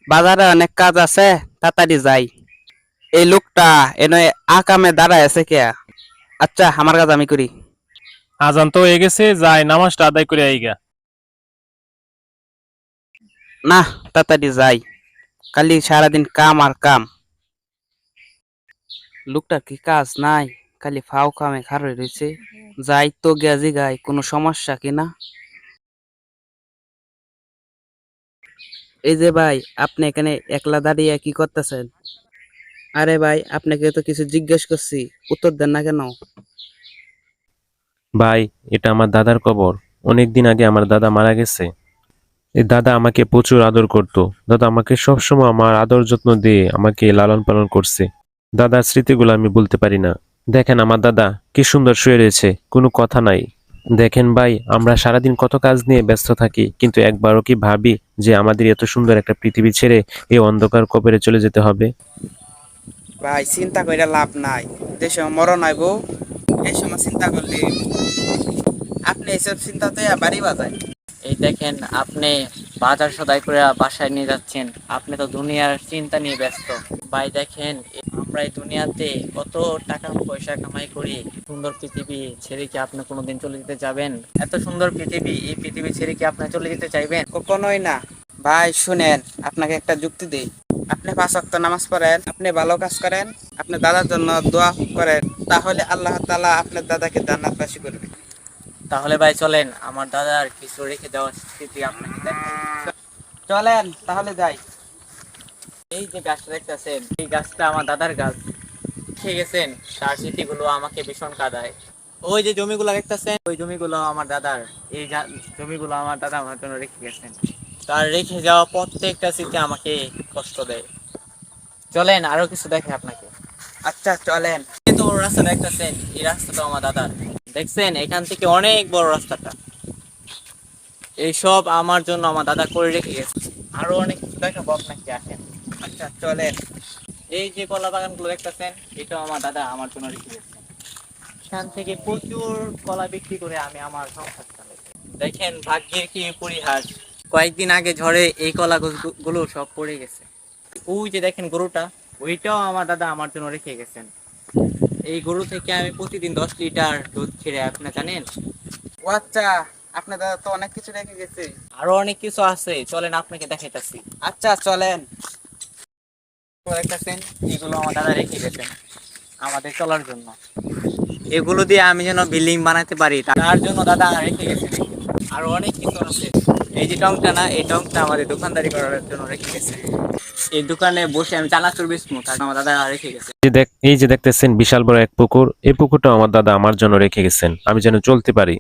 বাজারে অনেক কাজ আছে, তাড়াতাড়ি যাই। এই লোকটা এনে আকামে দাঁড়ায় আছে কে? আচ্ছা, আমার কাজ আমি করি। আজান তো হয়ে গেছে, যাই নামাজটা আদায় করে আইগা। না, তাড়াতাড়ি যাই। খালি সারাদিন কাম আর কাম। লোকটার কি কাজ নাই? খালি ফাও কামে খারই রয়েছে। যাই তো গেজি গাই, কোনো সমস্যা কিনা? এই যে ভাই, আপনি এখানে একলা দাঁড়িয়ে কি করতেছেন? আরে ভাই, আপনাকে তো কিছু জিজ্ঞেস করছি, উত্তর দেন না কেন? ভাই, এটা আমার দাদার কবর। অনেকদিন আগে আমার দাদা মারা গেছে। এই দাদা আমাকে প্রচুর আদর করতো। দাদা আমাকে সবসময় আমার আদর যত্ন দিয়ে আমাকে লালন পালন করছে। দাদার স্মৃতিগুলো আমি বলতে পারি না। দেখেন আমার দাদা কি সুন্দর শুয়ে রয়েছে, কোনো কথা নাই। দেখেন ভাই, আমরা সারাদিন কত কাজ নিয়ে ব্যস্ত থাকি, কিন্তু একবারও কি ভাবি যে আমাদের এত সুন্দর একটা পৃথিবী ছেড়ে এই অন্ধকার কবরে চলে যেতে হবে? ভাই, চিন্তা করে লাভ নাই। যে সময় মরণ হইব, এই সময় চিন্তা করলে আপনি এইসব চিন্তাতে বাড়ি বাজায়। এই দেখেন, আপনি বাজার সদাই করে বাসায় নিয়ে যাচ্ছেন। আপনি তো দুনিয়ার চিন্তা নিয়ে ব্যস্ত। ভাই দেখেন, আমরা এই দুনিয়াতে কত টাকা পয়সা কামাই করি। সুন্দর পৃথিবী ছেড়ে কি আপনি কোনোদিন চলে যেতে যাবেন? এত সুন্দর পৃথিবী, এই পৃথিবী ছেড়ে কি আপনি চলে যেতে চাইবেন? কখনোই না। ভাই শুনেন, আপনাকে একটা যুক্তি দেই। আপনি 5 ওয়াক্ত নামাজ পড়েন, আপনি ভালো কাজ করেন, আপনার দাদার জন্য দোয়া করেন, তাহলে আল্লাহ তাআলা আপনার দাদাকে জান্নাতবাসী করবে। তাহলে ভাই চলেন, আমার দাদার কিছু রেখে দেওয়ার স্মৃতি আপনাকে দেখাই। চলেন তাহলে যাই। এই যে গাছটা দেখতেছেন, এই গাছটা আমার দাদার গাছ। খেয়ে গেছেন, তার স্মৃতিগুলো আমাকে ভীষণ কাঁদায়। ওই যে জমিগুলো দেখতেছেন, ওই জমিগুলো আমার দাদার। এই জমিগুলো আমার দাদা আমার জন্য রেখে গেছেন। তার রেখে যাওয়া প্রত্যেকটা স্মৃতি আমাকে কষ্ট দেয়। চলেন আরো কিছু দেখে আপনাকে। আচ্ছা চলেন। এই তো বড় রাস্তা দেখতেছেন, এই রাস্তাটা আমার দাদার। দেখছেন, এখান থেকে অনেক বড় রাস্তাটা। এইসব আমার জন্য আমার দাদা করে রেখে গেছে। আরো অনেক কিছু দেখাবো আপনাকে, আসেন। আচ্ছা চলেন। এই যে কলা বাগানগুলো দেখতেছেন, এটাও আমার দাদা আমার জন্য রেখে গেছে। এখান থেকে প্রচুর কলা বিক্রি করে আমি আমার সংসার চালাই। দেখেন ভাগ্যের কি পরিহাস, কয়েকদিন আগে ঝড়ে এই কলা গুলো সব পড়ে গেছে। ওই যে দেখেন গরুটা, ওইটাও আমার দাদা আমার জন্য রেখে গেছেন। এই গরু থেকে আমি প্রতিদিন 10 লিটার দুধ ছেড়ে, আপনি জানেন? ও আচ্ছা, আপনার দাদা তো অনেক কিছু রেখে গেছে। আরো অনেক কিছু আছে, চলেন আপনাকে দেখাইতাছি। আচ্ছা চলেন। দেখতেছেন, এগুলো আমার দাদা রেখে গেছেন আমাদের চলার জন্য। এগুলো দিয়ে আমি যেন বিল্ডিং বানাতে পারি, তার জন্য দাদা রেখে গেছে। আরো অনেক কিছু আছে। এই যে টংটা না, এই টংটা আমাদের দোকানদারি করার জন্য রেখে গেছে। এই দোকানে বসে আমি চানাচুর বিস্কুট আমার দাদা রেখে গেছে। এই যে দেখতেছেন বিশাল বড় এক পুকুর, এই পুকুরটা আমার দাদা আমার জন্য রেখে গেছেন, আমি যেন চলতে পারি।